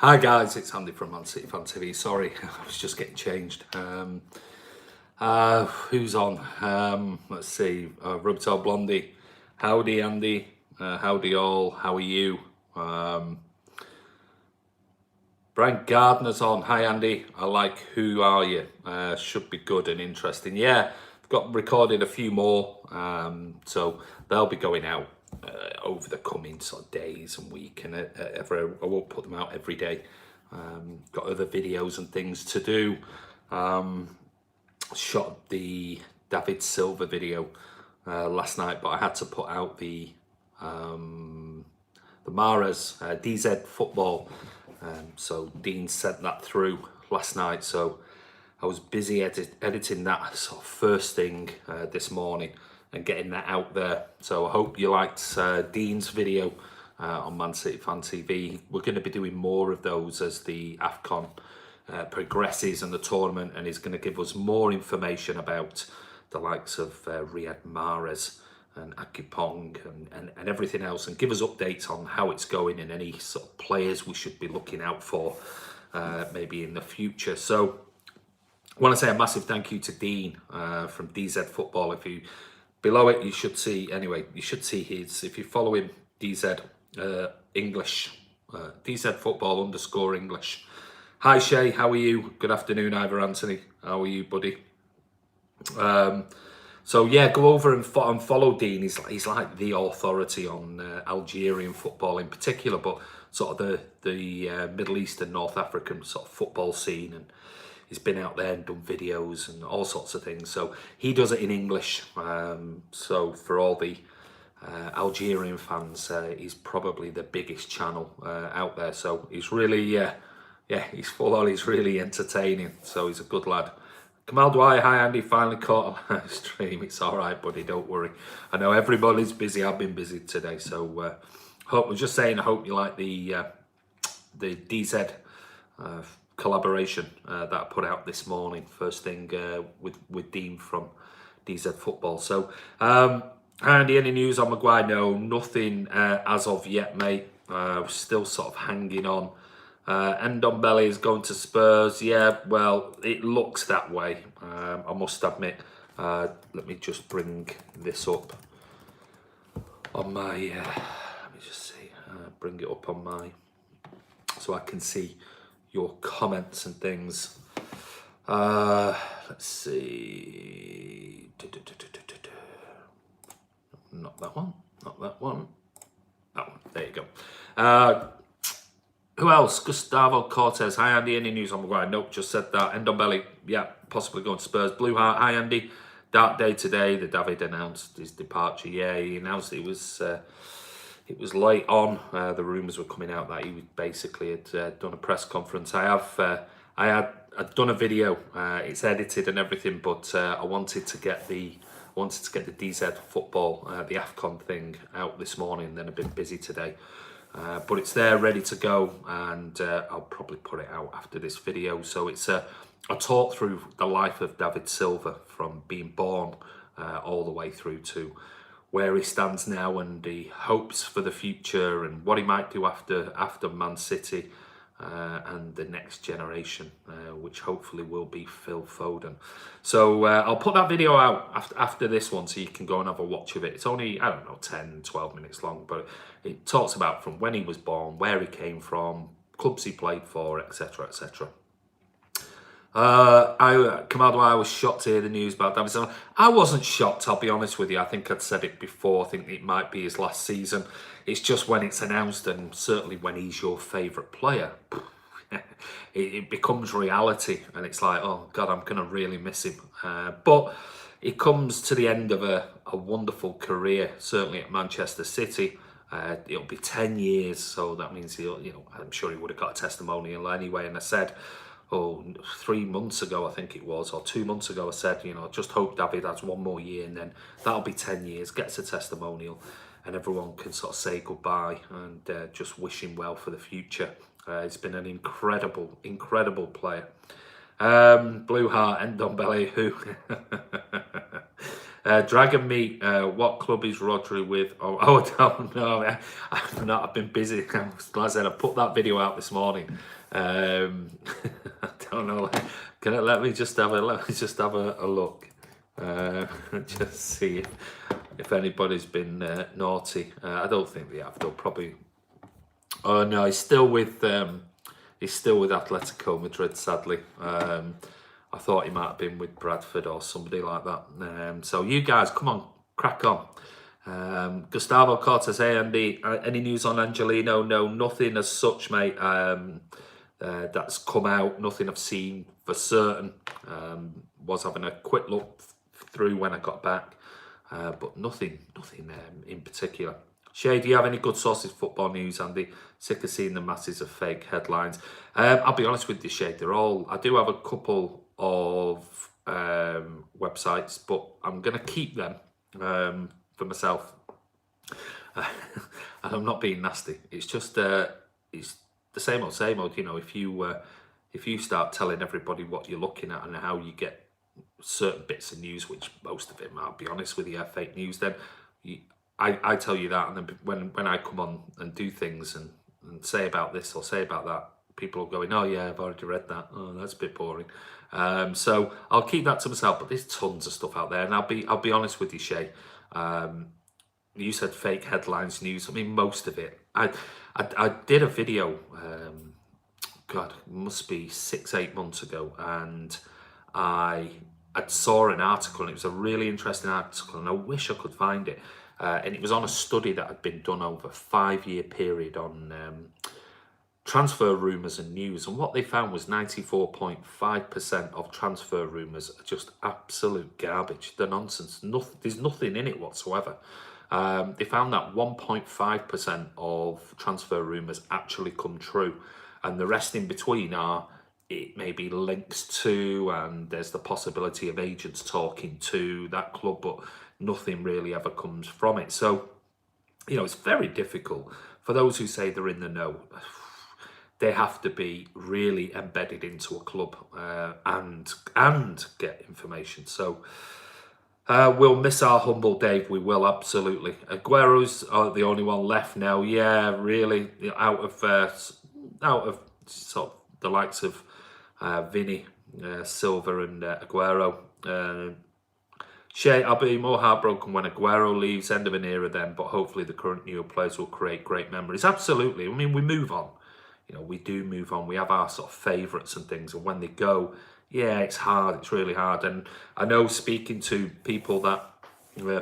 Hi guys, it's Andy from Man City Fan TV. Sorry, I was just getting changed. Who's on? Let's see. Rubtail Blondie. Howdy Andy. Howdy all. How are you? Brian Gardner's on. Hi Andy. I like Who Are You? Should be good and interesting. Yeah, I've got recorded a few more. So they'll be going out over the coming sort of days and week, and I won't put them out every day. Got other videos and things to do. Shot the David Silva video last night, but I had to put out the Mahrez DZ football. So Dean sent that through last night, so I was busy editing that sort of first thing this morning and getting that out there. So I hope you liked Dean's video on Man City Fan TV. We're going to be doing more of those as the AFCON progresses and the tournament, and he's going to give us more information about the likes of Riyad Mahrez and Akipong and everything else, and give us updates on how it's going and any sort of players we should be looking out for maybe in the future. So I want to say a massive thank you to Dean from DZ Football. If you below it, you should see, anyway, you should see his, if you follow him, DZ English, DZ Football _English. Hi Shay, how are you? Good afternoon, Ivor Anthony. How are you, buddy? So yeah, go over and follow Dean. He's like the authority on Algerian football in particular, but sort of the Middle East and North African sort of football scene, and he's been out there and done videos and all sorts of things. So he does it in English. So for all the Algerian fans, he's probably the biggest channel out there. So he's really, yeah, he's full on. He's really entertaining. So he's a good lad. Kamal Dwyer, hi Andy, finally caught on stream. It's all right, buddy, don't worry. I know everybody's busy. I've been busy today, so I was just saying, I hope you like the DZ collaboration that I put out this morning, first thing with Dean from DZ Football. So, Andy, any news on Maguire? No, nothing as of yet, mate. Still sort of hanging on. Ndombele is going to Spurs. Yeah, well, it looks that way, I must admit. Let me just bring this up on my, let me just see, bring it up on my, so I can see your comments and things. Let's see. Not that one, not that one. That one, there you go. Who else? Gustavo Cortez. Hi Andy, any news on Maguire? Nope, just said that. Ndombele, yeah, possibly going to Spurs. Blue Heart, hi Andy. Dark day today. The David announced his departure. Yeah, he announced it was late on. The rumours were coming out that he basically had done a press conference. I had done a video. It's edited and everything, but I wanted to get the DZ football, the AFCON thing out this morning. Then I've been busy today. But it's there ready to go, and I'll probably put it out after this video. So it's a talk through the life of David Silva from being born all the way through to where he stands now, and the hopes for the future and what he might do after Man City and the next generation, which hopefully will be Phil Foden. So I'll put that video out after this one, so you can go and have a watch of it. It's only, I don't know, 10, 12 minutes long, but it talks about from when he was born, where he came from, clubs he played for, etc, etc. Kamal Dwyer was shocked to hear the news about David Silva. I wasn't shocked, I'll be honest with you. I think I'd said it before. I think it might be his last season. It's just when it's announced, and certainly when he's your favourite player, it becomes reality, and it's like, oh God, I'm going to really miss him. But it comes to the end of a wonderful career, certainly at Manchester City. It'll be 10 years, so that means I'm sure he would have got a testimonial anyway. And I said, 3 months ago, I think it was, or 2 months ago, I said, just hope David has one more year, and then that'll be 10 years, gets a testimonial, and everyone can sort of say goodbye and just wish him well for the future. He's been an incredible, incredible player. Blue Heart, Ndombele, who Dragon Meat, what club is Rodri with? Oh, I don't know. I've not. I've been busy. Like I said, I put that video out this morning. I don't know. Let me just have a look. Just see if anybody's been naughty. I don't think they have. They'll probably. Oh no, he's still with Atletico Madrid. Sadly, I thought he might have been with Bradford or somebody like that. So you guys, come on, crack on. Gustavo Cortes, hey Andy, any news on Angelino? No, nothing as such, mate. That's come out. Nothing I've seen for certain. Was having a quick look through when I got back, but nothing in particular. Shay, do you have any good sources football news, Andy? Sick of seeing the masses of fake headlines. I'll be honest with you, Shay, they're all... I do have a couple of websites, but I'm going to keep them for myself. And I'm not being nasty. It's just... it's the same old, you know. If you start telling everybody what you're looking at and how you get certain bits of news, which most of it, I'll be honest with you, are fake news, then I tell you that, and then when I come on and do things and say about this or say about that, people are going, oh yeah, I've already read that. Oh, that's a bit boring. So I'll keep that to myself. But there's tons of stuff out there, and I'll be honest with you, Shay. You said fake headlines news. I mean, most of it. I did a video. God, it must be 6-8 months ago, and I saw an article, and it was a really interesting article, and I wish I could find it. And it was on a study that had been done over a 5-year period on transfer rumours and news. And what they found was 94.5% of transfer rumours are just absolute garbage. They're nonsense. There's nothing in it whatsoever. They found that 1.5% of transfer rumours actually come true. And the rest in between are, it may be links to, and there's the possibility of agents talking to that club, but nothing really ever comes from it. So, you know, it's very difficult for those who say they're in the know. They have to be really embedded into a club and get information. So we'll miss our humble Dave. We will, absolutely. Aguero's the only one left now. Yeah, really, out of sort of the likes of Vinny, Silva, and Aguero. Shay, I'll be more heartbroken when Aguero leaves, end of an era then, but hopefully the current new players will create great memories. Absolutely. I mean, we move on. You know, we do move on. We have our sort of favourites and things, and when they go, yeah, it's hard. It's really hard. And I know, speaking to people that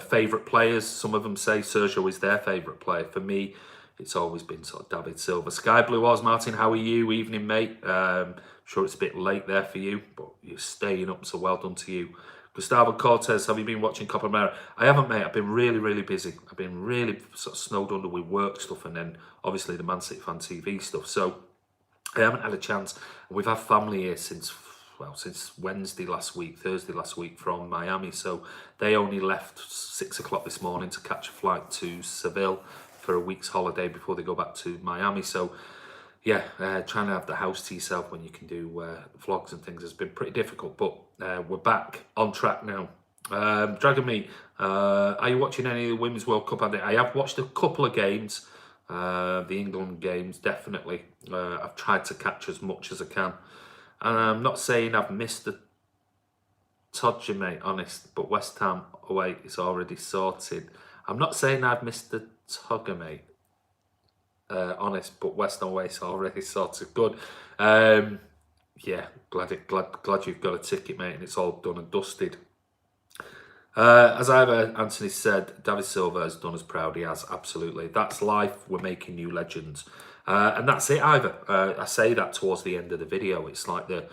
favourite players, some of them say Sergio is their favourite player. For me, it's always been sort of David Silva. Sky Blue Oz, Martin, how are you? Evening, mate. Sure it's a bit late there for you, but you're staying up, so well done to you. Gustavo Cortes, have you been watching Copa America? I haven't, mate. I've been really busy. I've been really sort of snowed under with work stuff, and then obviously the Man City Fan TV stuff. So I haven't had a chance. We've had family here since Thursday last week from Miami. So they only left 6 o'clock this morning to catch a flight to Seville for a week's holiday before they go back to Miami. So yeah, trying to have the house to yourself when you can do vlogs and things has been pretty difficult, but we're back on track now. Dragon Meat, are you watching any of the Women's World Cup? I have watched a couple of games, the England games, definitely. I've tried to catch as much as I can. And I'm not saying I've missed the Todger, mate, honest, but West Ham away is already sorted. I'm not saying I've missed the Togger, mate. Honest, but West Ham away is already sorted. Good. Yeah, glad you've got a ticket, mate, and it's all done and dusted. As Ivor Anthony said, David Silva has done as proud he has. Absolutely, that's life. We're making new legends, and that's it, Ivor. I say that towards the end of the video. It's like the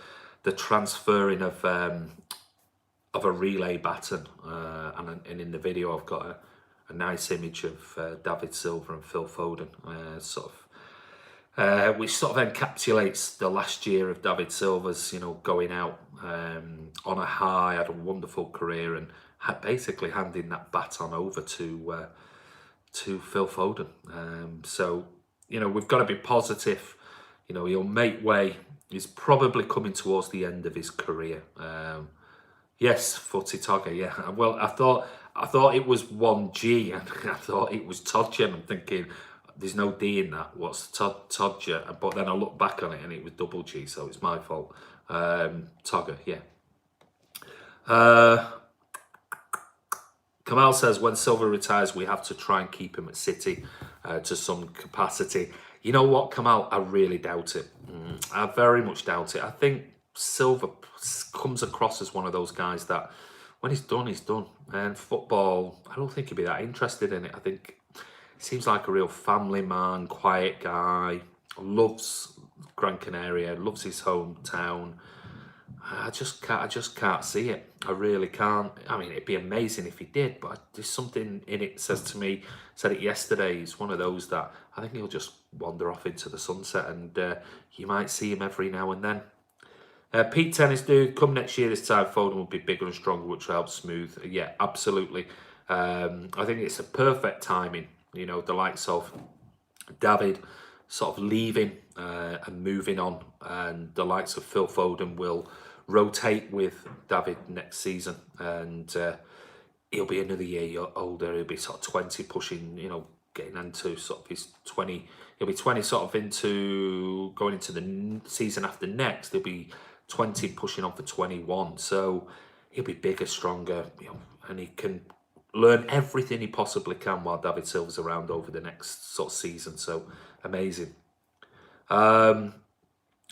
transferring of a relay baton, and in the video I've got a nice image of David Silva and Phil Foden, which sort of encapsulates the last year of David Silva's, you know, going out on a high, had a wonderful career, and basically handing that baton over to Phil Foden. So, you know, we've got to be positive. You know, he'll make way. He's probably coming towards the end of his career. Yes, Footy Togger, yeah. Well, I thought it was 1G, and I thought it was Todger, and I'm thinking there's no D in that. What's Todger? But then I looked back on it and it was double G, so it's my fault. Togger, yeah. Uh, Kamal says when Silva retires, we have to try and keep him at City to some capacity. You know what, Kamal? I really doubt it. I very much doubt it. I think Silva comes across as one of those guys that when he's done, he's done. And football, I don't think he'd be that interested in it. I think he seems like a real family man, quiet guy, loves Gran Canaria, loves his hometown. I just can't see it. I really can't. I mean, it'd be amazing if he did, but there's something in it says to me. Said it yesterday. He's one of those that I think he'll just wander off into the sunset, and you might see him every now and then. Pete Tennis dude, come next year this time, Foden will be bigger and stronger, which will help smooth. Yeah, absolutely. I think it's a perfect timing. You know, the likes of David sort of leaving and moving on, and the likes of Phil Foden will rotate with David next season, and he'll be another year older. He'll be sort of 20, pushing, getting into sort of his 20. He'll be 20, sort of into going into the season after next. He'll be 20, pushing on for 21. So he'll be bigger, stronger, and he can learn everything he possibly can while David Silva's around over the next sort of season. So amazing. Hi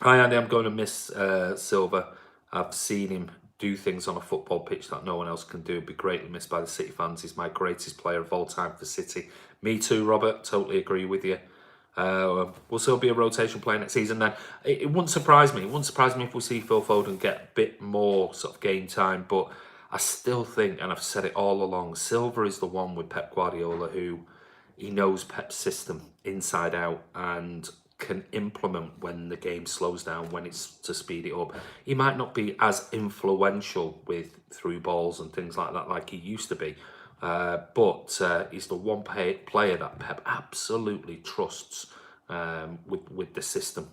Andy, I'm going to miss Silva. I've seen him do things on a football pitch that no one else can do. Be greatly missed by the City fans. He's my greatest player of all time for City. Me too, Robert. Totally agree with you. Will still be a rotation player next season. Then it wouldn't surprise me. It wouldn't surprise me if we see Phil Foden get a bit more sort of game time. But I still think, and I've said it all along, Silva is the one with Pep Guardiola who he knows Pep's system inside out and can implement when the game slows down, when it's to speed it up. He might not be as influential with through balls and things like that like he used to be, but he's the one player that Pep absolutely trusts with the system.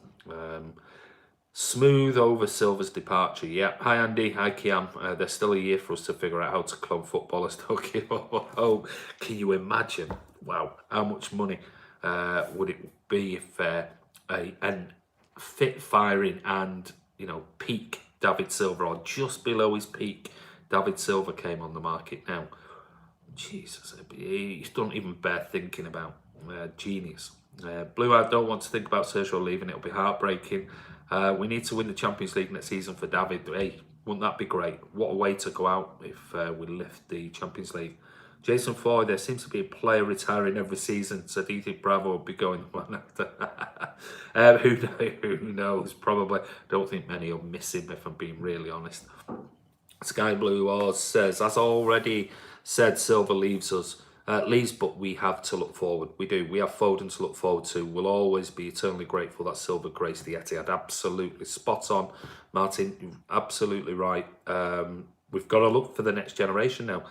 Smooth over Silva's departure. Yeah. Hi Andy. Hi Kiam. There's still a year for us to figure out how to clone footballers. Okay. Oh, can you imagine? Wow. How much money would it be if a fit, firing, and peak David Silva, or just below his peak David Silva, came on the market now? Jesus, you don't even bear thinking about. Genius. Blue, I don't want to think about Sergio leaving. It'll be heartbreaking. We need to win the Champions League next season for David. Hey, wouldn't that be great? What a way to go out if we lift the Champions League. Jason Foy, there seems to be a player retiring every season, so do you think Bravo will be going one after? Who knows? Probably. Don't think many will miss him, if I'm being really honest. Sky Blue Oz says, as already said, Silva leaves us. Leaves, but we have to look forward. We do. We have Foden to look forward to. We'll always be eternally grateful that Silva graced the Etihad. Absolutely spot on, Martin. Absolutely right. We've got to look for the next generation now.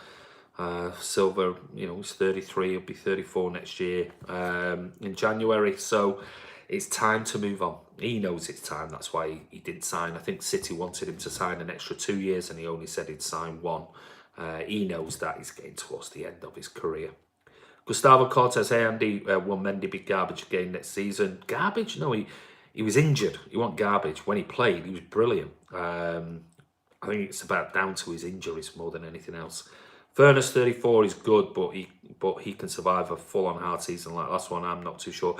Silva, he's 33. He'll be 34 next year in January. So it's time to move on. He knows it's time. That's why he didn't sign. I think City wanted him to sign an extra 2 years, and he only said he'd sign one. He knows that he's getting towards the end of his career. Gustavo Cortez, hey Andy, will Mendy be garbage again next season? Garbage? No, he was injured. He wasn't garbage. When he played, he was brilliant. I think it's about down to his injuries more than anything else. Furness 34 is good, but he can survive a full-on hard season like last one. I'm not too sure.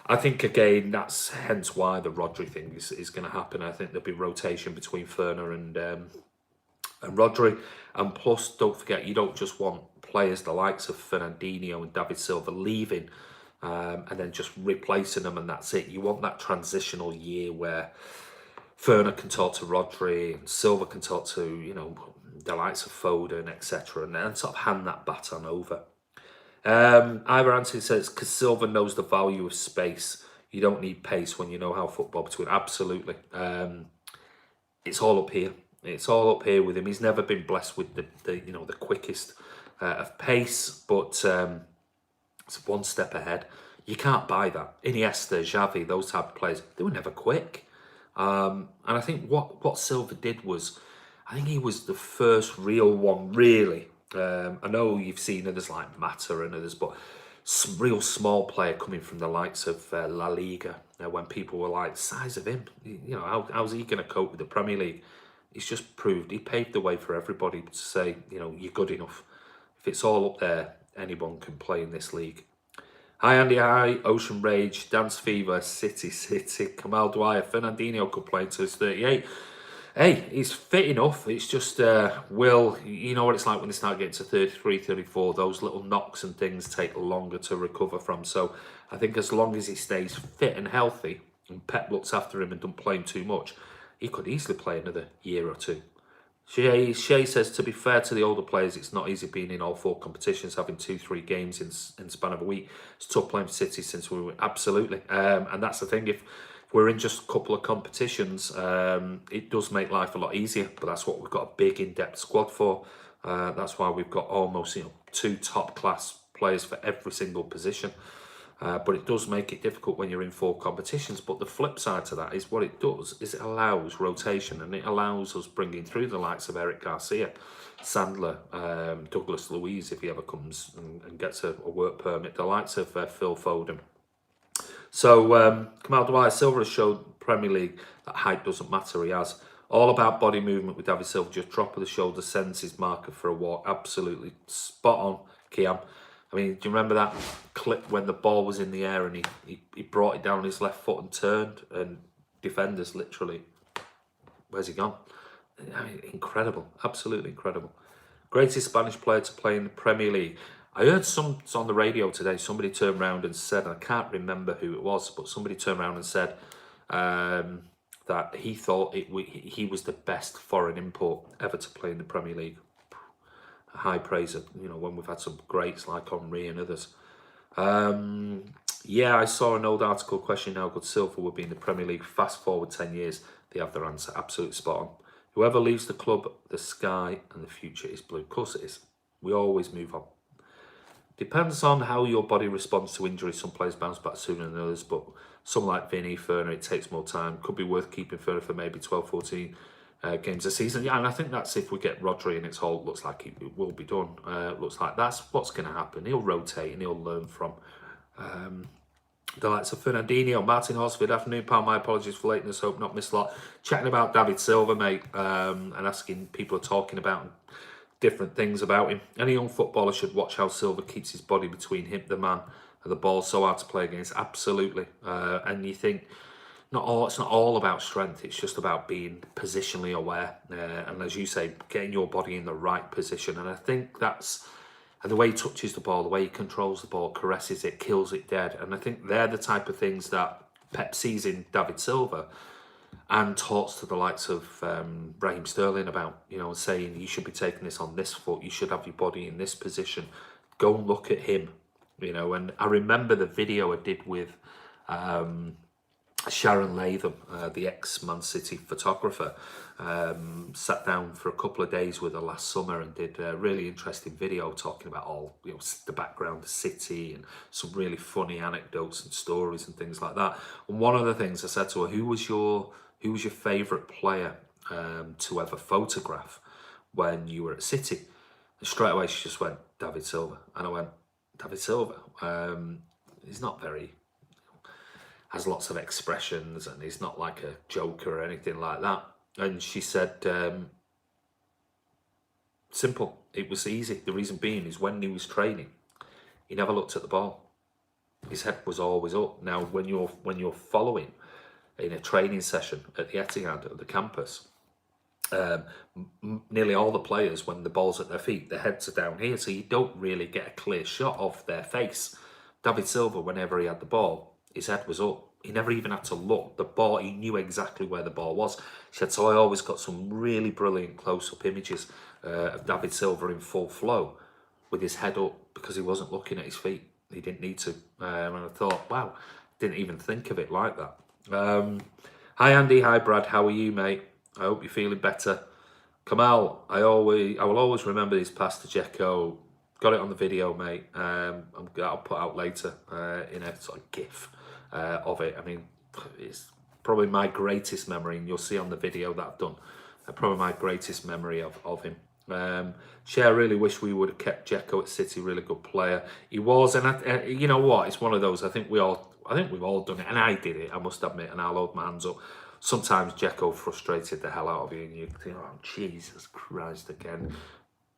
I think, again, that's hence why the Rodri thing is going to happen. I think there'll be rotation between Ferner and Rodri. And plus, don't forget, you don't just want players the likes of Fernandinho and David Silva leaving and then just replacing them and that's it. You want that transitional year where Ferner can talk to Rodri and Silva can talk to, the likes of Foden, etc. and then sort of hand that baton over. Ivor Anthony says, because Silva knows the value of space. You don't need pace when you know how football between. Absolutely. It's all up here. It's all up here with him. He's never been blessed with the quickest of pace, but it's one step ahead. You can't buy that. Iniesta, Xavi, those type of players, they were never quick. And I think what Silva did was, I think he was the first real one, really. I know you've seen others like Mata and others, but some real small player coming from the likes of La Liga, when people were like, the size of him, how's he going to cope with the Premier League? He's just proved, he paved the way for everybody to say, you're good enough. If it's all up there, anyone can play in this league. Hi Andy, hi, Ocean Rage, Dance Fever, City, Kamal Dwyer, Fernandinho could play until he's 38. Hey, he's fit enough. It's just, you know what it's like when they start getting to 33, 34, those little knocks and things take longer to recover from. So I think as long as he stays fit and healthy and Pep looks after him and doesn't play him too much, he could easily play another year or two. Shay says, to be fair to the older players, it's not easy being in all 4 competitions, having 2-3 games in span of a week. It's tough playing for City since we were absolutely. And that's the thing, if we're in just a couple of competitions, it does make life a lot easier, but that's what we've got a big in-depth squad for. That's why we've got almost 2 top-class players for every single position. But it does make it difficult when you're in 4 competitions. But the flip side to that is what it does is it allows rotation, and it allows us bringing through the likes of Eric Garcia, Sandler, Douglas Luiz if he ever comes and gets a work permit, the likes of Phil Foden. So Kamal Dwyer, Silva has showed Premier League that height doesn't matter. He has. All about body movement with David Silva. Just drop of the shoulder sends his marker for a walk. Absolutely spot on, Kiam. I mean, do you remember that clip when the ball was in the air and he brought it down on his left foot and turned, and defenders literally, where's he gone? I mean, incredible, absolutely incredible. Greatest Spanish player to play in the Premier League. I heard it's on the radio today, somebody turned around and said, and I can't remember who it was, but somebody turned around and said that he thought he was the best foreign import ever to play in the Premier League. High praise, when we've had some greats like Henry and others. Yeah, I saw an old article questioning how good Silva would be in the Premier League. Fast forward 10 years, they have their answer. Absolutely spot on. Whoever leaves the club, the sky and the future is blue. Of course it is. We always move on. Depends on how your body responds to injury. Some players bounce back sooner than others, but some like Vinny, Ferner, it takes more time. Could be worth keeping Ferner for maybe 12, 14 games a season. Yeah, and I think that's if we get Rodri and it's all looks like it will be done. Looks like that's what's going to happen. He'll rotate and he'll learn from the likes of Fernandinho, Martin Horse. Good afternoon, pal. My apologies for lateness. Hope not missed a lot. Chatting about David Silva, mate, and asking people are talking about different things about him. Any young footballer should watch how Silva keeps his body between him, the man, and the ball. So hard to play against. Absolutely. And you think it's not all about strength. It's just about being positionally aware. And as you say, getting your body in the right position. And I think that's, and the way he touches the ball, the way he controls the ball, caresses it, kills it dead. And I think they're the type of things that Pep sees in David Silva and talks to the likes of Raheem Sterling about, saying you should be taking this on this foot, you should have your body in this position. Go and look at him, And I remember the video I did with Sharon Latham, the ex-Man City photographer, sat down for a couple of days with her last summer and did a really interesting video talking about all, the background of City and some really funny anecdotes and stories and things like that. And one of the things I said to her, who was your favourite player to ever photograph when you were at City? And straight away she just went, David Silva. And I went, David Silva? He's not very, has lots of expressions and he's not like a joker or anything like that. And she said, simple, it was easy. The reason being is when he was training, he never looked at the ball. His head was always up. Now, when you're following in a training session at the Etihad at the campus, nearly all the players, when the ball's at their feet, their heads are down here, so you don't really get a clear shot of their face. David Silva, whenever he had the ball, his head was up. He never even had to look. The ball, he knew exactly where the ball was. She said, so I always got some really brilliant close-up images of David Silva in full flow with his head up because he wasn't looking at his feet. He didn't need to. And I thought, wow, didn't even think of it like that. Hi Andy, hi Brad, how are you, mate? I hope you're feeling better. Kamal, I will always remember this pass to Dzeko. Got it on the video, mate. I'll put out later in a sort of GIF of it. I mean, it's probably my greatest memory, and you'll see on the video that I've done Probably my greatest memory of him. Shea, I really wish we would have kept Dzeko at City. Really good player he was, and you know what? It's one of those. I think we've all done it, and I did it. I must admit, and I'll hold my hands up. Sometimes Dzeko frustrated the hell out of you, and you think, "Oh Jesus Christ, again."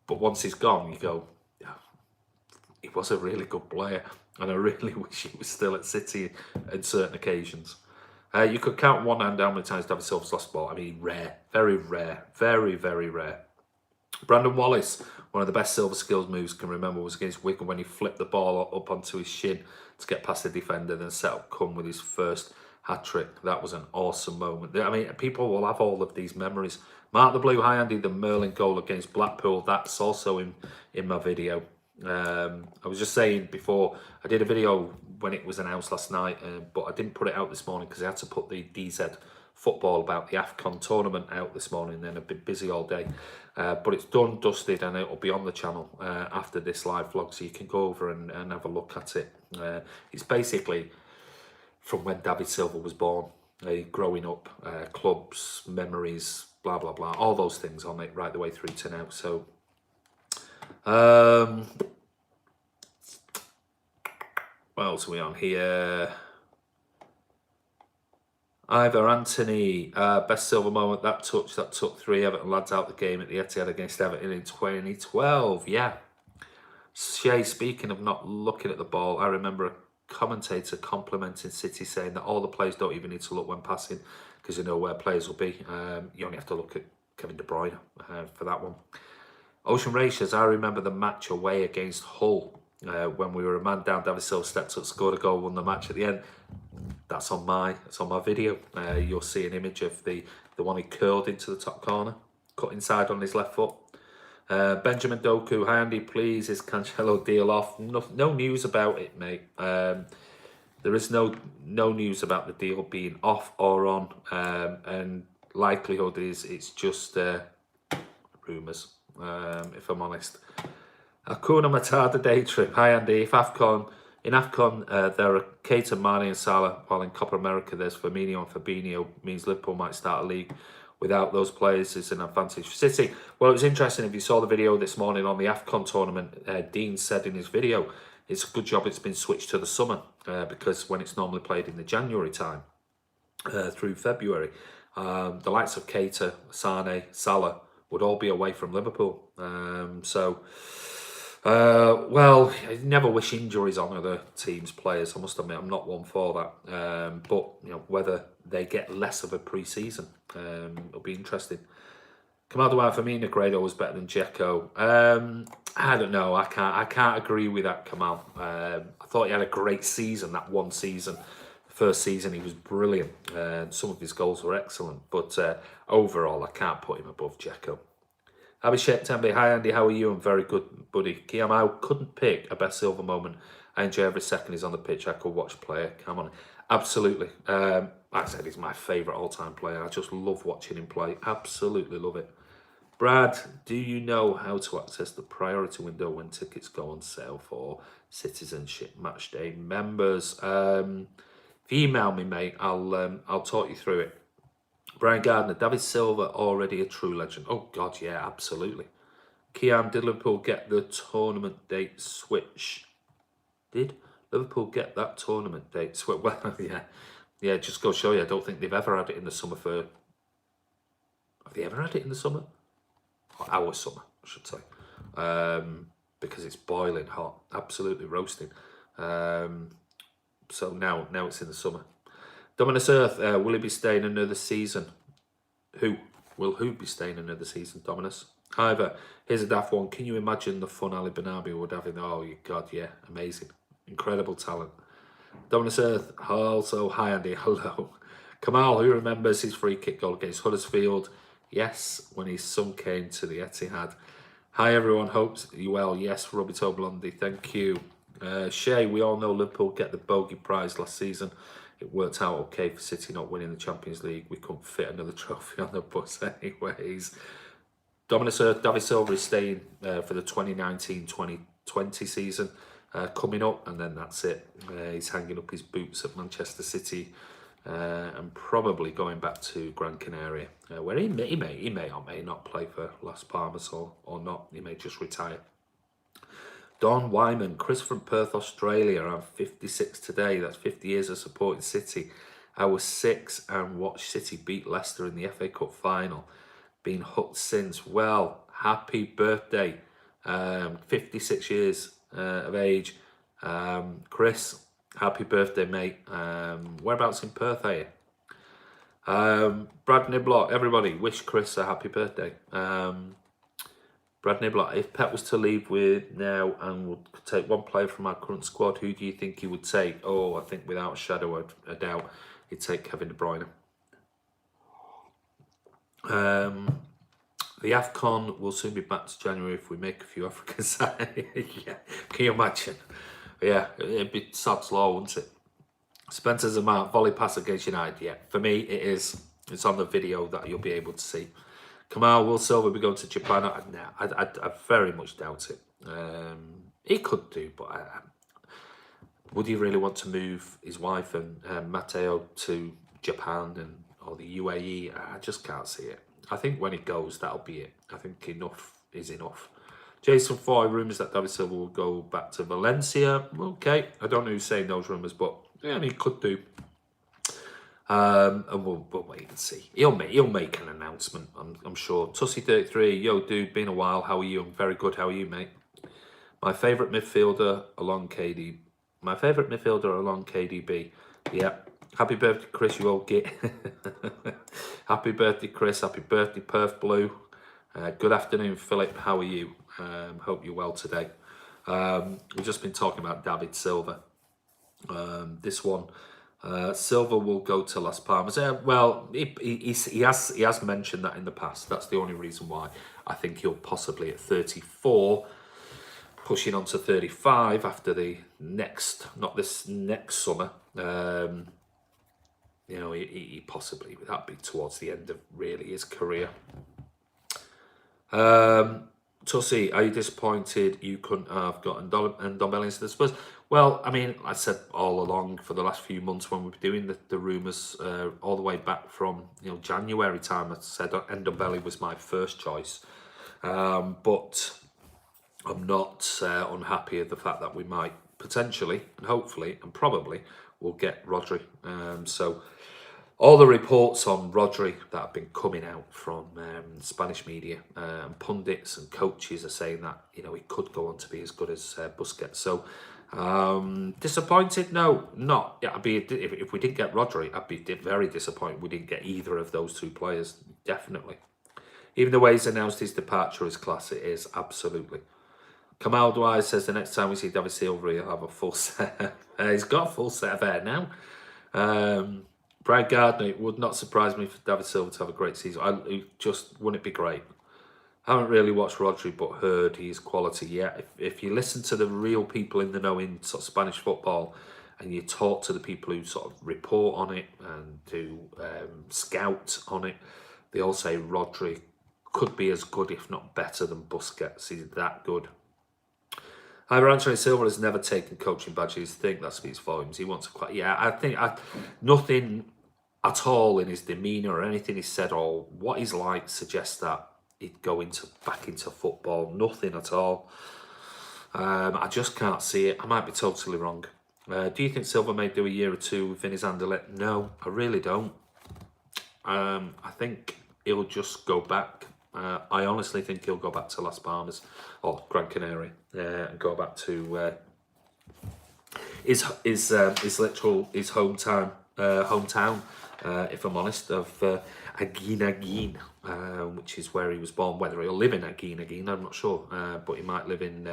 But once he's gone, you go, "Yeah, he was a really good player," and I really wish he was still at City on certain occasions. You could count one hand how many times David Silva's lost ball. I mean, rare, very rare, very, very rare. Brandon Wallace, one of the best Silva skills moves I can remember was against Wigan when he flipped the ball up onto his shin to get past the defender, then set up Kun with his first hat-trick. That was an awesome moment. I mean, people will have all of these memories. Mark the Blue, hi Andy, the Merlin goal against Blackpool, that's also in my video. I was just saying before, I did a video when it was announced last night, but I didn't put it out this morning because I had to put the DZ football about the AFCON tournament out this morning, and I've been busy all day. But it's done, dusted, and it'll be on the channel after this live vlog, so you can go over and have a look at it. It's basically from when David Silva was born, growing up, clubs, memories, blah, blah, blah, all those things on it right the way through to now. So, what else are we on here? Ivor Anthony, best Silva moment, that touch that took 3 Everton lads out the game at the Etihad against Everton in 2012. Yeah. Shea, speaking of not looking at the ball, I remember a commentator complimenting City, saying that all the players don't even need to look when passing because you know where players will be. You only have to look at Kevin De Bruyne for that one. Ocean Racers, I remember the match away against Hull when we were a man down. David Silva stepped up, scored a goal, won the match at the end. That's on my video. You'll see an image of the one he curled into the top corner, cut inside on his left foot. Benjamin Doku, hi Andy, please, is Cancelo deal off? No news about it, mate. There is no news about the deal being off or on, and likelihood is it's just rumours, if I'm honest. Hakuna Matata day trip, hi Andy, in AFCON, there are Keita, Mane and Salah, while in Copa America there's Firmino and Fabinho, means Liverpool might start a league without those players is an advantage for City. Well, it was interesting, if you saw the video this morning on the AFCON tournament, Dean said in his video, it's a good job it's been switched to the summer, because when it's normally played in the January time, through February, the likes of Keita, Sane, Salah would all be away from Liverpool. Well, I never wish injuries on other teams' players. I must admit, I'm not one for that. But you know, whether they get less of a pre-season, it'll be interesting. Kamal Dwyer, for me, Negredo was better than Dzeko. I don't know. I can't agree with that, Kamal. I thought he had a great season, that one season. The first season, he was brilliant. Some of his goals were excellent. But overall, I can't put him above Dzeko. Abhishek Tembe, hi Andy, how are you? I'm very good, buddy. Kiam, I couldn't pick a best Silva moment. I enjoy every second he's on the pitch. I could watch player. Come on. Absolutely. Like I said, he's my favourite all-time player. I just love watching him play. Absolutely love it. Brad, do you know how to access the priority window when tickets go on sale for Citizenship Matchday members? If you email me, mate, I'll talk you through it. Brian Gardner, David Silva already a true legend. Oh, God, yeah, absolutely. Kian, did Liverpool get the tournament date switch? Did Liverpool get that tournament date switch? Well, yeah. Yeah, just go show you. I don't think they've ever had it in the summer for... Have they ever had it in the summer? Or our summer, I should say. Because it's boiling hot. Absolutely roasting. So now it's in the summer. Dominus Earth, will he be staying another season? Who be staying another season, Dominus? However, here's a daft one. Can you imagine the fun Ali Banabi would have in? Oh, God, yeah, amazing. Incredible talent. Dominus Earth, also, hi Andy, hello. Kamal, who remembers his free kick goal against Huddersfield? Yes, when his son came to the Etihad. Hi everyone, hopes you well. Yes, Robito Blondie, thank you. Shay, we all know Liverpool get the bogey prize last season. It worked out okay for City not winning the Champions League. We couldn't fit another trophy on the bus anyways. Dominus Earth, David Silva is staying for the 2019-2020 season coming up, and then that's it. He's hanging up his boots at Manchester City and probably going back to Gran Canaria, where he may or may not play for Las Palmas or not. He may just retire. Don Wyman, Chris from Perth, Australia. I'm 56 today. That's 50 years of supporting City. I was 6 and watched City beat Leicester in the FA Cup final. Been hooked since. Well, happy birthday. 56 years of age. Chris, happy birthday, mate. Whereabouts in Perth are you? Brad Niblock, everybody, wish Chris a happy birthday. Brad Niblock, if Pep was to leave with now and would take one player from our current squad, who do you think he would take? Oh, I think without a shadow of a doubt, he'd take Kevin De Bruyne. The AFCON will soon be back to January if we make a few African sides. Yeah, can you imagine? Yeah, it'd be sod's law, wouldn't it? Spencer Zamart, volley pass against United. Yeah, for me, it is. It's on the video that you'll be able to see. Kamal, will Silva be going to Japan? I very much doubt it. He could do, but would he really want to move his wife and Matteo to Japan or the UAE? I just can't see it. I think when he goes, that'll be it. I think enough is enough. Jason Foy, rumours that David Silva will go back to Valencia. Okay, I don't know who's saying those rumours, but yeah, he could do. And we'll wait and see. He'll make an announcement, I'm sure. Tussie33, yo dude, been a while. How are you? I'm very good. How are you, mate? My favourite midfielder along KDB. Yeah. Happy birthday, Chris, you old git. Happy birthday, Chris. Happy birthday, Perth Blue. Good afternoon, Philip. How are you? Hope you're well today. We've just been talking about David Silva. This one, Silva will go to Las Palmas. Well, he has mentioned that in the past. That's the only reason why I think he'll possibly at 34, pushing on to 35 after not this next summer. He possibly, that'd be towards the end of really his career. Tussie, are you disappointed you couldn't have gotten Ndombele into the Spurs? Well, I mean, I said all along for the last few months when we were doing the rumours, all the way back from January time, I said Ndombele was my first choice. But I'm not unhappy at the fact that we might potentially and hopefully and probably will get Rodri. So all the reports on Rodri that have been coming out from Spanish media and pundits and coaches are saying that he could go on to be as good as Busquets. So disappointed? No, not. Yeah, I'd be if we didn't get Rodri, I'd be very disappointed we didn't get either of those two players. Definitely. Even the way he's announced his departure is class. It is absolutely. Kamal Dwyer says the next time we see David Silva, he'll have a full set. He's got a full set of hair now. Brad Gardner, it would not surprise me for David Silva to have a great season. Wouldn't it be great? I haven't really watched Rodri, but heard his quality. Yeah, if you listen to the real people in the know in sort of Spanish football, and you talk to the people who sort of report on it and do scout on it, they all say Rodri could be as good, if not better, than Busquets. He's that good. However, Anthony Silva has never taken coaching badges. I think that speaks volumes. He wants to quite. Yeah, I think nothing at all in his demeanour or anything he said or what he's like suggests that he'd go back into football. Nothing at all. I just can't see it. I might be totally wrong. Do you think Silva may do a year or two within his Anderlecht? No, I really don't. I think he'll just go back. I honestly think he'll go back to Las Palmas or Gran Canaria and go back to his hometown. If I'm honest, of Aguin, which is where he was born. Whether he'll live in Aguin, I'm not sure, but he might live in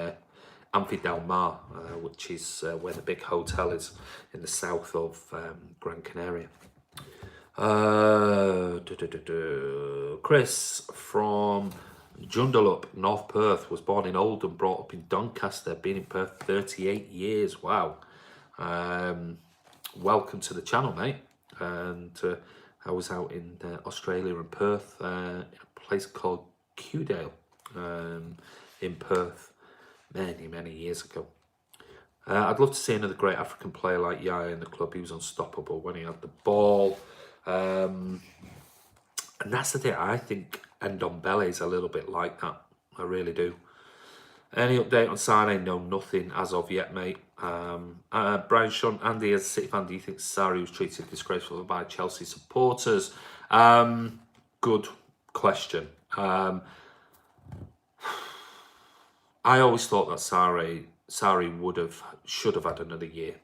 Amphi Del Mar, which is where the big hotel is in the south of Gran Canaria. Chris from Joondalup, North Perth, was born in Oldham, brought up in Doncaster, been in Perth 38 years. Wow. Welcome to the channel, mate. And I was out in Australia and Perth, in a place called Kewdale, in Perth, many years ago. I'd love to see another great African player like Yaya in the club. He was unstoppable when he had the ball. And that's the thing. I think Ndombele is a little bit like that. I really do. Any update on Sane? No, nothing as of yet, mate. Brian Sean, Andy, as a City fan, do you think Sarri was treated disgracefully by Chelsea supporters? Good question. I always thought that Sarri should have had another year.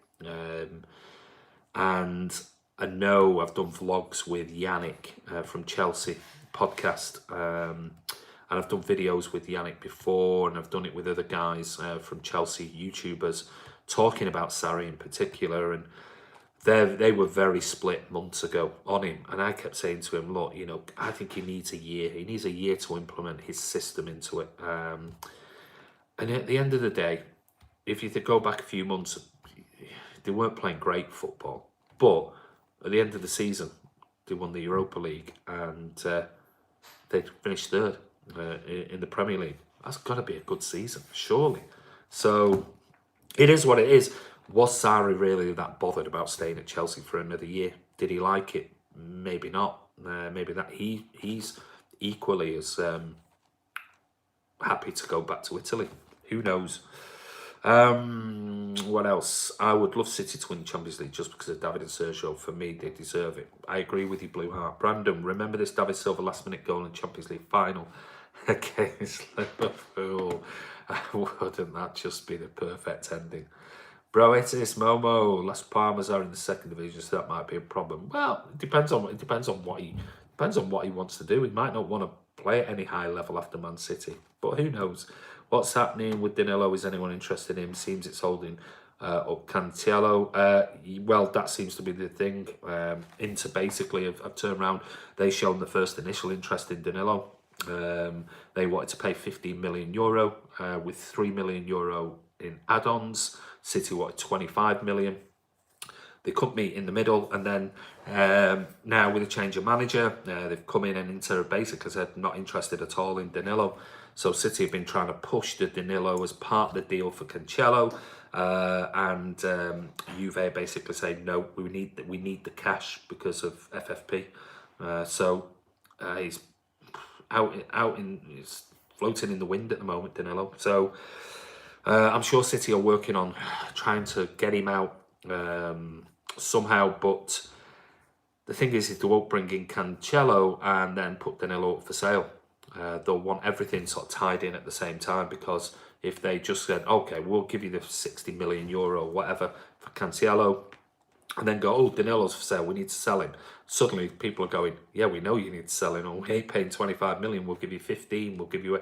And I know I've done vlogs with Yannick from Chelsea podcast, and I've done videos with Yannick before, and I've done it with other guys from Chelsea YouTubers talking about Sarri in particular, and they were very split months ago on him, and I kept saying to him, look, I think he needs a year. He needs a year to implement his system into it. And at the end of the day, if you go back a few months, they weren't playing great football, but at the end of the season, they won the Europa League, and they finished third in the Premier League. That's got to be a good season, surely. So it is what it is. Was Sarri really that bothered about staying at Chelsea for another year? Did he like it? Maybe not. Maybe that he's equally as happy to go back to Italy. Who knows? What else? I would love City to win the Champions League just because of David and Sergio. For me, they deserve it. I agree with you, Blue Heart. Brandon, remember this David Silva last-minute goal in Champions League final against Liverpool? Wouldn't that just be the perfect ending? Bro, it is Momo. Las Palmas are in the second division, so that might be a problem. Well, it depends on what he wants to do. He might not want to play at any high level after Man City, but who knows? What's happening with Danilo? Is anyone interested in him? Seems it's holding up Cancelo. Well, that seems to be the thing. Inter basically have turned around. They shown the first initial interest in Danilo. They wanted to pay €15 million with €3 million in add-ons. City wanted 25 million. They couldn't meet in the middle, and then now with a change of manager, they've come in and Inter basically said not interested at all in Danilo. So City have been trying to push the Danilo as part of the deal for Cancelo, and Juve basically saying no, we need the cash because of FFP. So he's he's floating in the wind at the moment, Danilo. So I'm sure City are working on trying to get him out somehow, but the thing is they won't bring in Cancelo and then put Danilo up for sale. They'll want everything sort of tied in at the same time, because if they just said, okay, we'll give you the €60 million, whatever, for Cancelo, and then go, oh, Danilo's for sale, we need to sell him. Suddenly people are going, yeah, we know you need to sell him, or we ain't paying 25 million, we'll give you 15, we'll give you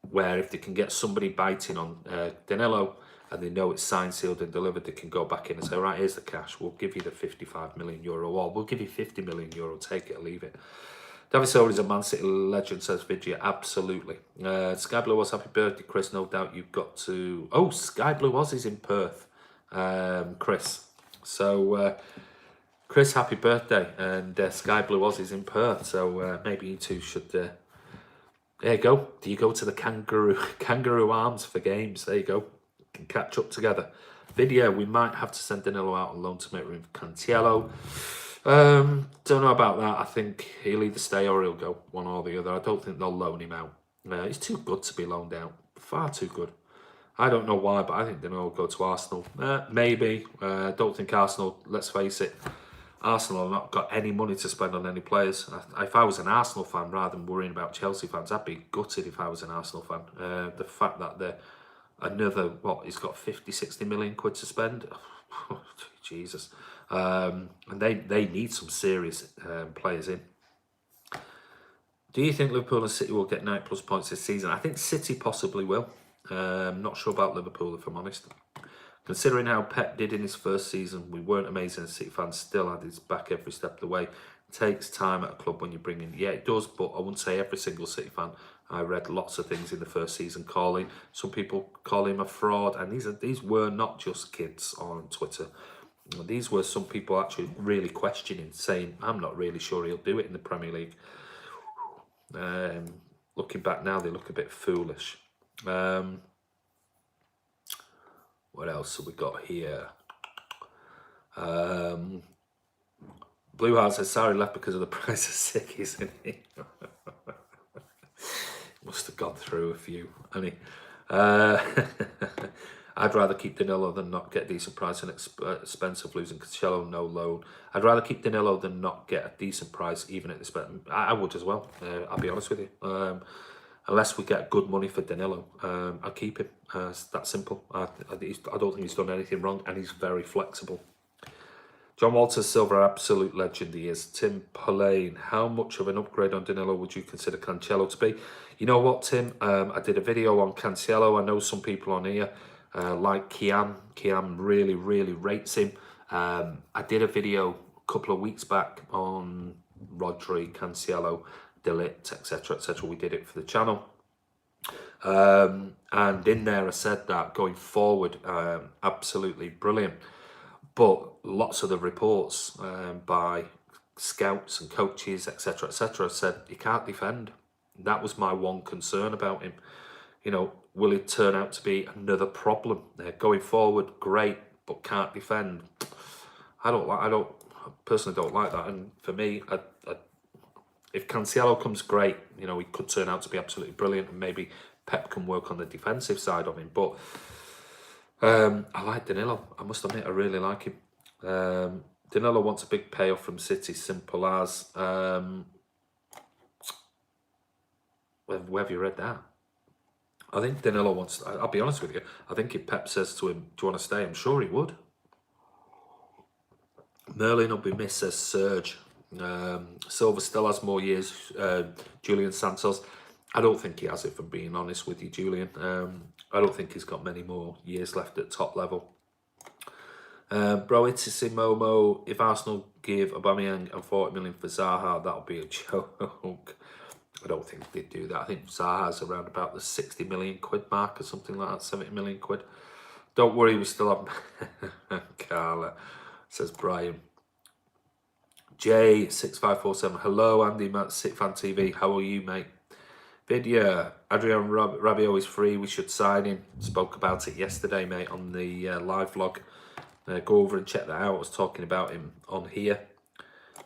where if they can get somebody biting on Danilo, and they know it's signed, sealed and delivered, they can go back in and say, right, here's the cash, we'll give you the €55 million, or we'll give you €50 million, take it or leave it. David Silva is a Man City legend, says Vidya. Absolutely. Sky Blue Oz, happy birthday, Chris. No doubt you've got to... Oh, Sky Blue Oz is in Perth, Chris. So, Chris, happy birthday. And Sky Blue Oz is in Perth. So maybe you two should... there you go. Do you go to the Kangaroo Arms for games? There you go. You can catch up together. Vidya, we might have to send Danilo out on loan to make room for Cancelo. Don't know about that. I think he'll either stay or he'll go, one or the other. I don't think they'll loan him out. He's too good to be loaned out. Far too good. I don't know why, but I think they'll all go to Arsenal. Maybe. Don't think Arsenal, let's face it, Arsenal have not got any money to spend on any players. If I was an Arsenal fan, rather than worrying about Chelsea fans, I'd be gutted if I was an Arsenal fan. The fact that they're he's got 50, 60 million quid to spend. Jesus. And they need some serious players in. Do you think Liverpool and City will get 9+ points this season? I think City possibly will. Not sure about Liverpool, if I'm honest. Considering how Pep did in his first season, we weren't amazing as City fans, still had his back every step of the way. It takes time at a club when you bring in... Yeah, it does, but I wouldn't say every single City fan. I read lots of things in the first season some people call him a fraud, and these were not just kids on Twitter. These were some people actually really questioning, saying, I'm not really sure he'll do it in the Premier League. Looking back now, they look a bit foolish. What else have we got here? Blue Heart says Sarri left because of the price of sick, isn't he? Must have gone through a few, hasn't he? I'd rather keep Danilo than not get a decent price and expensive losing Cancelo, no loan. I'd rather keep Danilo than not get a decent price, even at this. I would as well. I'll be honest with you. Unless we get good money for Danilo, I'll keep him. It's that simple. I don't think he's done anything wrong, and he's very flexible. John Walters, Silva, absolute legend he is. Tim Polaine, how much of an upgrade on Danilo would you consider Cancelo to be? You know what, Tim? I did a video on Cancelo. I know some people on here like Kian. Kian really, really rates him. I did a video a couple of weeks back on Rodri, Cancelo, De Ligt, etc., etc. We did it for the channel. And in there I said that going forward, absolutely brilliant. But lots of the reports by scouts and coaches, etc., etc., said he can't defend. That was my one concern about him. You know, will it turn out to be another problem going forward? Great, but can't defend. I personally don't like that. And for me, if Cancelo comes, great. You know, he could turn out to be absolutely brilliant, and maybe Pep can work on the defensive side of him. But I like Danilo. I must admit, I really like him. Danilo wants a big payoff from City, simple as. Where have you read that? I think Danilo wants. I'll be honest with you. I think if Pep says to him, "Do you want to stay?" I'm sure he would. Merlin will be missed, says Serge. Silva still has more years. Julian Santos. I don't think he has, if I'm being honest with you, Julian. I don't think he's got many more years left at top level. Bro, it's Momo. If Arsenal give Aubameyang and 40 million for Zaha, that'll be a joke. I don't think they'd do that. I think Zaha's around about the 60 million quid mark or something like that, 70 million quid. Don't worry, we still have Carla, says Brian. J6547. Hello, Andy, Matt, Sitfan TV. How are you, mate? Video. Adrian Rabiot is free. We should sign him. Spoke about it yesterday, mate, on the live vlog. Go over and check that out. I was talking about him on here.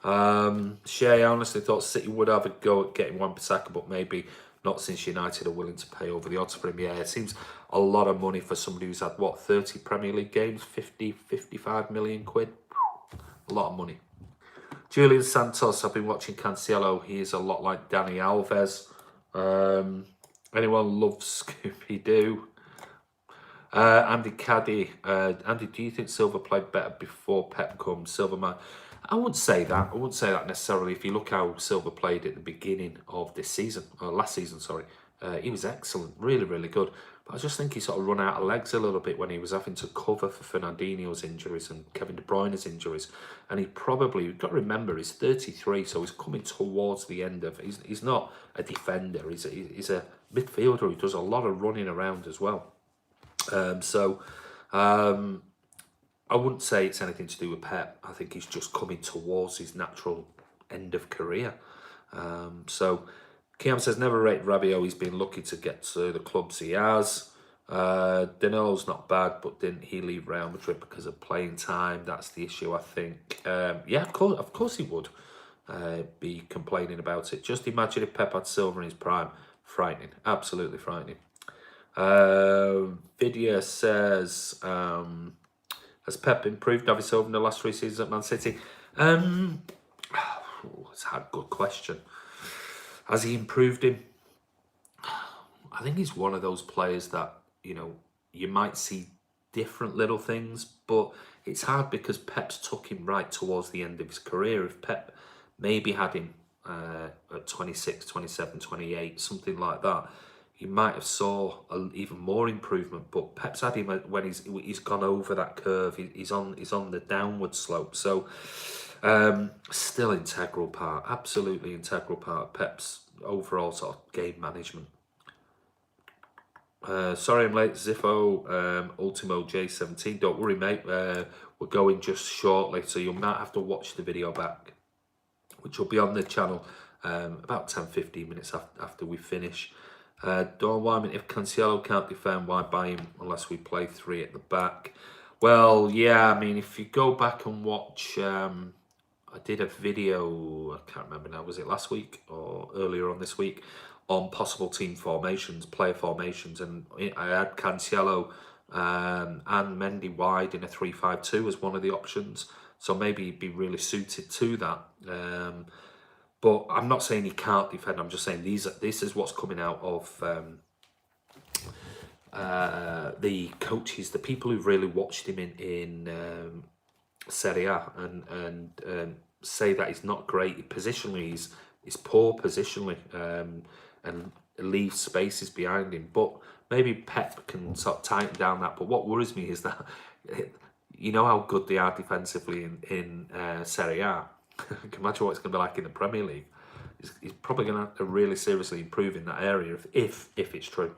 Shay, I honestly thought City would have a go at getting Wan-Bissaka, but maybe not, since United are willing to pay over the odds for him. Yeah, it seems a lot of money for somebody who's had, what, 30 Premier League games? 50, 55 million quid? A lot of money. Julian Santos, I've been watching Cancelo. He is a lot like Dani Alves. Anyone loves Scooby-Doo? Andy Caddy. Andy, do you think Silva played better before Pep comes? Silva, man. I wouldn't say that. I wouldn't say that necessarily. If you look how Silva played at the beginning of this season, or last season, sorry, he was excellent, really, really good. But I just think he sort of run out of legs a little bit when he was having to cover for Fernandinho's injuries and Kevin De Bruyne's injuries. And he probably, you've got to remember, he's 33, so he's coming towards the end of. He's not a defender. He's a midfielder who does a lot of running around as well. I wouldn't say it's anything to do with Pep. I think he's just coming towards his natural end of career. So Kiam says, never rate Rabiot. He's been lucky to get to the clubs he has. Danilo's not bad, but didn't he leave Real Madrid because of playing time? That's the issue, I think. Yeah, of course he would be complaining about it. Just imagine if Pep had Silva in his prime. Frightening, absolutely frightening. Vidya says, has Pep improved David Silva in the last 3 seasons at Man City? It's a good question. Has he improved him? I think he's one of those players that, you know, you might see different little things, but it's hard because Pep's took him right towards the end of his career. If Pep maybe had him at 26, 27, 28, something like that, you might have saw even more improvement. But Pep's had him when he's gone over that curve. He's on the downward slope. So still integral part, absolutely integral part of Pep's overall sort of game management. Sorry I'm late, Ziffo, Ultimo J17. Don't worry, mate. We're going just shortly, so you might have to watch the video back, which will be on the channel about 10-15 minutes after we finish. Don Wyman, if Cancelo can't defend, why buy him unless we play three at the back? Well, yeah, I mean, if you go back and watch, I did a video, I can't remember now, was it last week or earlier on this week, on possible team formations, player formations, and I had Cancelo and Mendy wide in a 3-5-2 as one of the options. So maybe he'd be really suited to that. But I'm not saying he can't defend. I'm just saying this is what's coming out of the coaches, the people who've really watched him in Serie A, and say that he's not great positionally. He's poor positionally, and leaves spaces behind him. But maybe Pep can sort of tighten down that. But what worries me is that you know how good they are defensively in Serie A. I can imagine what it's going to be like in the Premier League. He's probably going to have to really seriously improve in that area if it's true.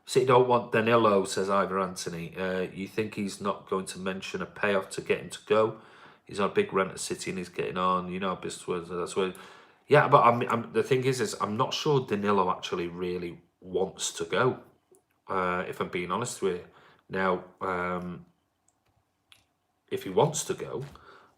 City don't want Danilo, says Ivor Anthony. You think he's not going to mention a payoff to get him to go? He's on a big rent at City and he's getting on. You know, that's where. Yeah, but the thing is I'm not sure Danilo actually really wants to go. If I'm being honest with you. Now, if he wants to go,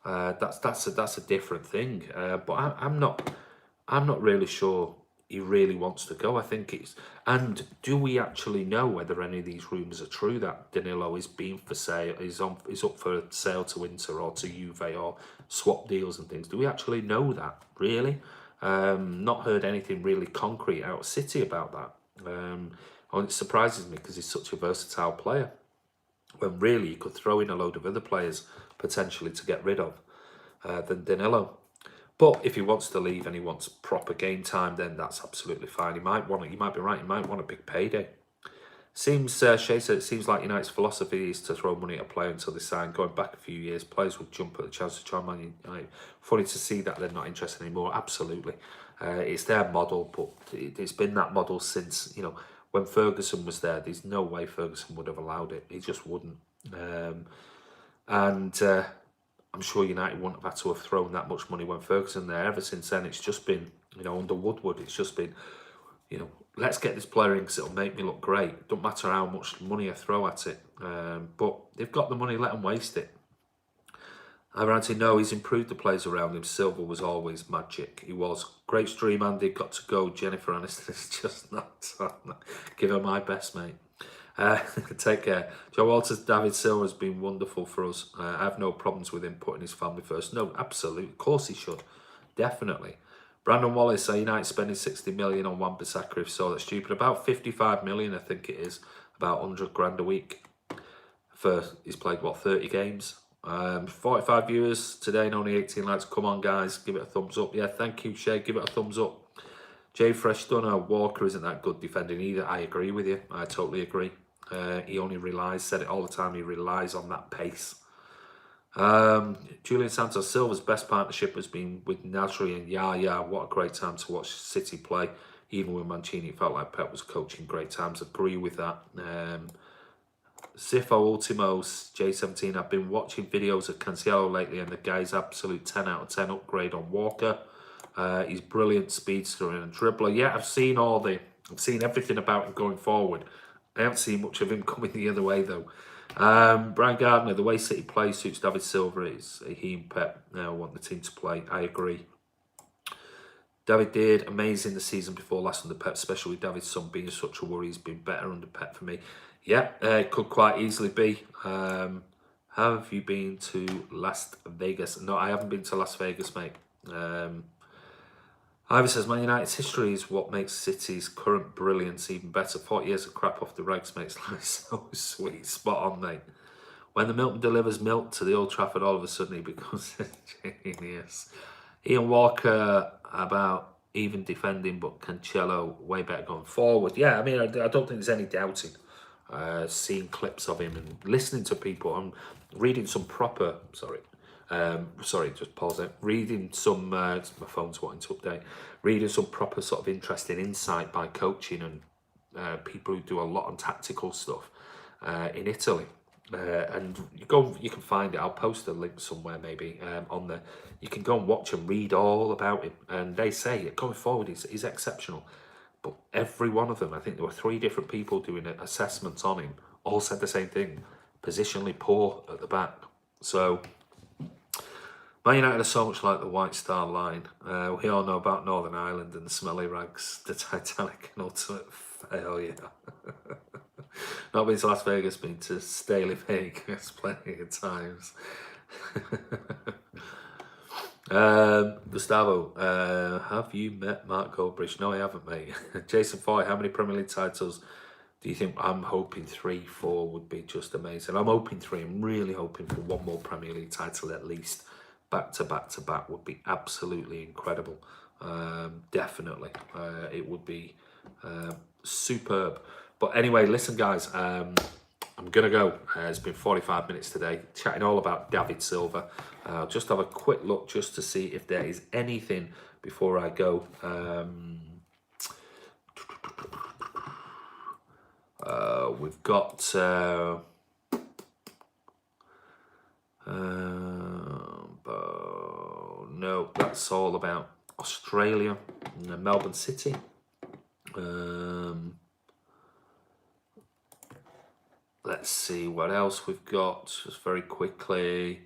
that's a different thing. But I'm not really sure he really wants to go. I think it's, and do we actually know whether any of these rumours are true that Danilo is being for sale, is up for sale to Inter or to Juve or swap deals and things? Do we actually know that really? Not heard anything really concrete out of City about that. And it surprises me because he's such a versatile player, when really you could throw in a load of other players potentially to get rid of than Danilo. But if he wants to leave and he wants proper game time, then that's absolutely fine. You might be right, he might want a big payday. Shay said it seems like United's philosophy is to throw money at a player until they sign. Going back a few years, players would jump at the chance to join Man United. Funny to see that they're not interested anymore. Absolutely. It's their model, but it's been that model since, when Ferguson was there. There's no way Ferguson would have allowed it. He just wouldn't. I'm sure United wouldn't have had to have thrown that much money when Ferguson there. Ever since then, it's just been, under Woodward, it's just been, let's get this player in because it'll make me look great. Don't matter how much money I throw at it. But they've got the money, let them waste it. No, he's improved the players around him. Silva was always magic. He was. Great stream, Andy. Got to go. Jennifer Aniston is just not. Give her my best, mate. Take care. Joe Walters, David Silva has been wonderful for us. I have no problems with him putting his family first. No, absolutely. Of course he should. Definitely. Brandon Wallace, United spending 60 million on Wan-Bissaka, if so, that's stupid. About 55 million, I think it is. About 100 grand a week. He's played, 30 games? 45 viewers today and only 18 likes. Come on, guys. Give it a thumbs up. Yeah, thank you, Shay. Give it a thumbs up. Jay Fresh Dunner, Walker isn't that good defending either. I agree with you. I totally agree. He only said it all the time, he relies on that pace. Julian Santos, Silva's best partnership has been with Nasri and Yaya. What a great time to watch City play. Even with Mancini, it felt like Pep was coaching great times. Agree with that. Sifo Ultimos, J17, I've been watching videos of Cancelo lately and the guy's absolute 10 out of 10 upgrade on Walker. He's brilliant speedster and a dribbler. Yeah, I've seen everything about him going forward. I haven't seen much of him coming the other way though. Brian Gardner, the way City play suits David Silva. Is he and Pep now want the team to play? I agree. David did amazing the season before last under Pep, especially with David's son being such a worry. He's been better under Pep for me. Yeah, it could quite easily be. Have you been to Las Vegas? No, I haven't been to Las Vegas, mate. Ivor says, Man United's history is what makes City's current brilliance even better. 40 years of crap off the rags makes life so sweet. Spot on, mate. When the milkman delivers milk to the Old Trafford, all of a sudden he becomes a genius. Ian Walker about even defending, but Cancelo way better going forward. Yeah, I mean, I don't think there's any doubting. Seeing clips of him and listening to people. I'm reading some proper, just pause it. Reading some, my phone's wanting to update. Reading some proper sort of interesting insight by coaching and people who do a lot on tactical stuff in Italy. And you can find it. I'll post a link somewhere maybe on there. You can go and watch and read all about him. And they say going forward, he's exceptional. But every one of them, I think there were 3 different people doing assessments on him, all said the same thing: positionally poor at the back. So Man United are so much like the White Star Line. We all know about Northern Ireland and the smelly rags, the Titanic and ultimate failure. Not been to Las Vegas, been to Staley Vegas plenty of times. Gustavo, have you met Mark Goldbridge? No, I haven't, mate. Jason Foy, how many Premier League titles do you think? I'm hoping 3, 4 would be just amazing. I'm hoping 3. I'm really hoping for 1 more Premier League title at least. Back to back to back would be absolutely incredible. Definitely. It would be superb. But anyway, listen, guys, I'm going to go. It's been 45 minutes today, chatting all about David Silva. I'll just have a quick look just to see if there is anything before I go. We've got... no, that's all about Australia and Melbourne City. Let's see what else we've got, just very quickly.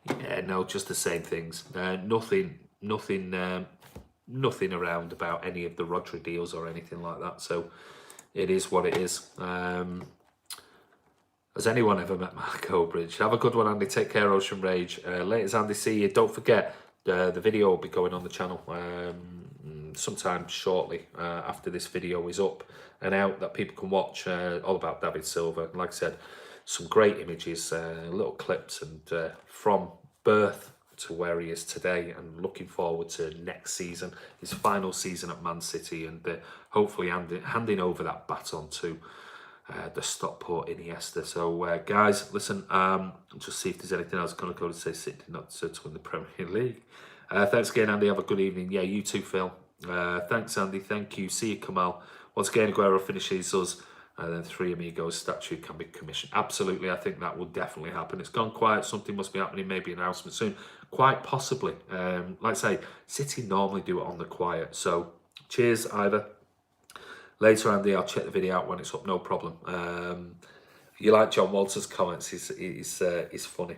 Yeah, no, just the same things. Nothing around about any of the Rodri deals or anything like that. So it is what it is. Has anyone ever met Mark Goldbridge? Have a good one, Andy. Take care, Ocean Rage. Later, Andy. See you. Don't forget, the video will be going on the channel sometime shortly after this video is up and out, that people can watch all about David Silva. Like I said, some great images, little clips, and from birth to where he is today, and looking forward to next season, his final season at Man City, and hopefully handing over that baton to the Stockport Iniesta. So guys, listen, just see if there's anything else. Going to go to say City not to win the Premier League. Thanks again, Andy. Have a good evening. Yeah, you too, Phil. Thanks, Andy. Thank you. See you, Kamal. Once again, Aguero finishes us, and then 3 Amigos statue can be commissioned. Absolutely, I think that will definitely happen. It's gone quiet. Something must be happening. Maybe an announcement soon. Quite possibly. Like I say, City normally do it on the quiet. So, cheers, Ivor. Later, Andy, I'll check the video out when it's up. No problem. You like John Walter's comments? He's funny.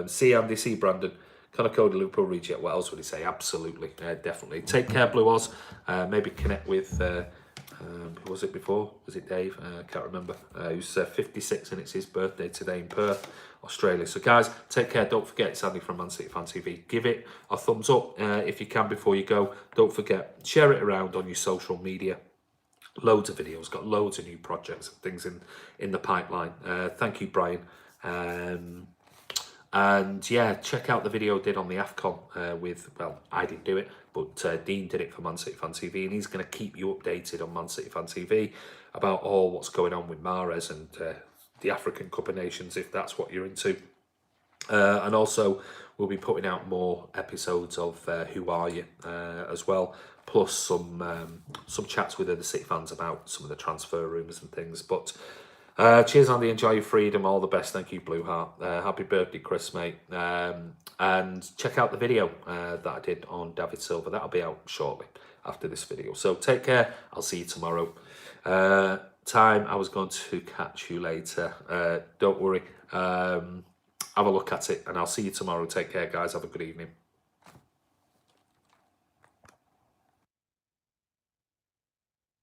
See Andy. See Brandon. Can I code a Liverpool reject? What else would he say? Absolutely, definitely. Take care, Blue Oz. Maybe connect with. Who was it before? Was it Dave? I can't remember. Who's 56 and it's his birthday today in Perth, Australia. So guys, take care. Don't forget, it's Andy from Man City Fan TV. Give it a thumbs up if you can before you go. Don't forget, share it around on your social media. Loads of videos, got loads of new projects and things in the pipeline. Thank you, Brian. And yeah, check out the video I did on the AFCON with, well, I didn't do it, but Dean did it for Man City Fan TV, and he's going to keep you updated on Man City Fan TV about all what's going on with Mahrez and the African Cup of Nations, if that's what you're into. And also, we'll be putting out more episodes of Who Are You as well, plus some chats with other City fans about some of the transfer rumours and things. But cheers, Andy. Enjoy your freedom. All the best. Thank you, Blue Heart. Happy birthday, Chris, mate. And check out the video that I did on David Silva. That'll be out shortly after this video. So take care. I'll see you tomorrow. Time, I was going to catch you later. Don't worry. Have a look at it, and I'll see you tomorrow. Take care, guys. Have a good evening.